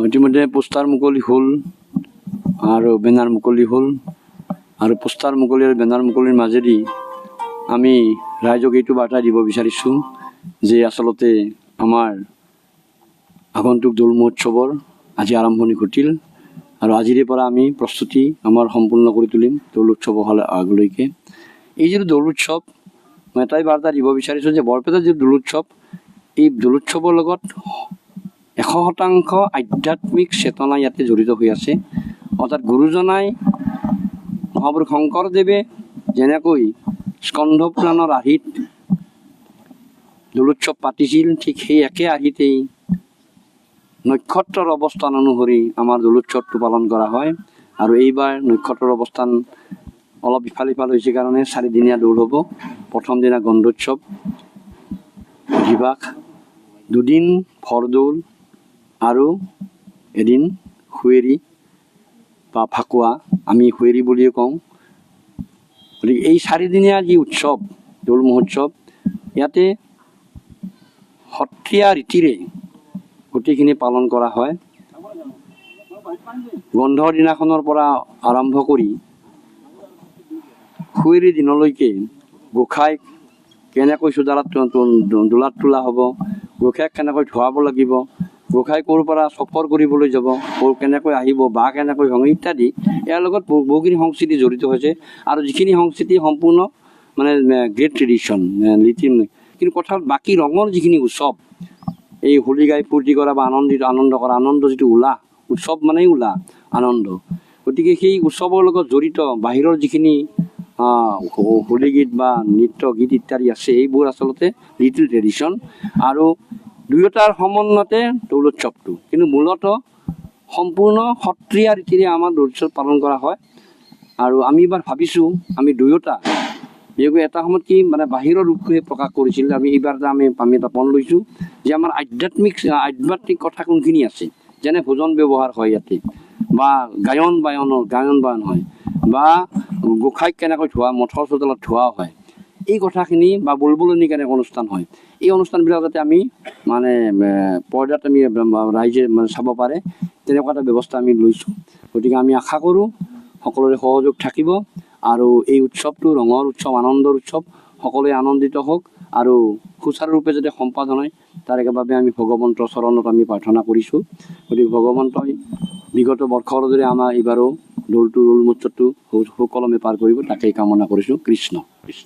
ইতিমধ্যে পোষ্টাৰ মুকলি হ'ল আৰু বেনাৰ মুকলি হ'ল আৰু পোষ্টাৰ মুকলি আৰু বেনাৰ মুকলিৰ মাজেদি আমি ৰাইজক এইটো বাৰ্তা দিব বিচাৰিছোঁ যে আচলতে আমাৰ আগন্তুক দৌল মহোৎসৱৰ আজি আৰম্ভণি ঘটিল আৰু আজিৰে পৰা আমি প্ৰস্তুতি আমাৰ সম্পূৰ্ণ কৰি তুলিম দৌল উৎসৱ আগলৈকে। এই যিটো দৌল উৎসৱ মই এটাই বাৰ্তা দিব বিচাৰিছোঁ যে বৰপেটাৰ যিটো দৌল উৎসৱ এই দৌল উৎসৱৰ লগত 100% আধ্যাত্মিক চেতনা ইয়াতে জড়িত হৈ আছে। অৰ্থাৎ গুৰুজনাই মহাপুৰুষ শংকৰদেৱে যেনেকৈ স্কন্ধ পুৰাণৰ আৰ্হিত দৌল উৎসৱ পাতিছিল, ঠিক সেই একে আৰ্হিতেই নক্ষত্ৰৰ অৱস্থান অনুসৰি আমাৰ দৌল উৎসৱটো পালন কৰা হয়। আৰু এইবাৰ নক্ষত্ৰৰ অৱস্থান অলপ ইফাল সিফাল হৈছে কাৰণে 4 দিনীয়া দৌল হ'ব। প্ৰথম দিনা গন্ধোৎসৱ, অধিবাস, 2 দিন ভৰদৌল আৰু এদিন হুঁৱেৰী বা ফাকুৱা, আমি হুঁৱেৰী বুলিয়ে কওঁ। গতিকে এই 4 দিনীয়া যি উৎসৱ দৌল মহোৎসৱ, ইয়াতে সত্ৰীয়া ৰীতিৰে গোটেইখিনি পালন কৰা হয়। গন্ধৰ দিনাখনৰ পৰা আৰম্ভ কৰি হুঁৱেৰী দিনলৈকে গোসাঁইক কেনেকৈ চোতালত দোলাত তোলা হ'ব, গোসাঁইক কেনেকৈ ধুৱাব লাগিব, গোসাঁই ক'ৰ পৰা সফৰ কৰিবলৈ যাব, কেনেকৈ আহিব, বা কেনেকৈ ভাঙে ইত্যাদি, ইয়াৰ লগত বহুখিনি সংস্কৃতি জড়িত হৈছে। আৰু যিখিনি সংস্কৃতি সম্পূৰ্ণ মানে গ্ৰেট ট্ৰেডিশ্যন নীতি। কিন্তু কথা বাকী ৰঙৰ যিখিনি উৎসৱ, এই হোলী গাই ফূৰ্তি কৰা বা আনন্দ কৰা, আনন্দ যিটো উল্লাহ, উৎসৱ মানেই উল্লাহ আনন্দ। গতিকে সেই উৎসৱৰ লগত জড়িত বাহিৰৰ যিখিনি হোলী গীত বা নৃত্য গীত ইত্যাদি আছে, এইবোৰ আচলতে লিটিল ট্ৰেডিশ্যন আৰু দুয়োটাৰ সমন্বয়তে দৌল উৎসৱটো। কিন্তু মূলতঃ সম্পূৰ্ণ সত্ৰীয়া ৰীতিৰে আমাৰ দৌল উৎসৱ পালন কৰা হয়। আৰু আমি এইবাৰ ভাবিছোঁ আমি দুয়োটা বিশেষকৈ এটা সময়ত কি মানে বাহিৰৰ ৰূপটোহে প্ৰকাশ কৰিছিল, আমি এইবাৰ আমি এটা পণ লৈছোঁ যে আমাৰ আধ্যাত্মিক কথা কোনখিনি আছে, যেনে ভোজন ব্যৱহাৰ হয় ইয়াতে, বা গায়ন বায়ন হয়, বা গোসাঁইক কেনেকৈ ধোৱা, মঠৰ চোতালত ধোৱা হয়, এই কথাখিনি বা বুলবুলনি কেনেকৈ অনুষ্ঠান হয়, এই অনুষ্ঠানবিলাক যাতে আমি মানে পৰ্দাত আমি ৰাইজে মানে চাব পাৰে, তেনেকুৱা এটা ব্যৱস্থা আমি লৈছোঁ। গতিকে আমি আশা কৰোঁ সকলোৰে সহযোগ থাকিব আৰু এই উৎসৱটো ৰঙৰ উৎসৱ, আনন্দৰ উৎসৱ, সকলোৱে আনন্দিত হওক আৰু সুচাৰুৰূপে যাতে সম্পাদন হয় তাৰে বাবে আমি ভগৱন্তৰ চৰণত আমি প্ৰাৰ্থনা কৰিছোঁ। গতিকে ভগৱন্তই বিগত বৰ্ষৰ দৰে আমাৰ এইবাৰো দৌল মহোৎসৱটো সুকলমে পাৰ কৰিব, তাকেই কামনা কৰিছোঁ। কৃষ্ণ কৃষ্ণ।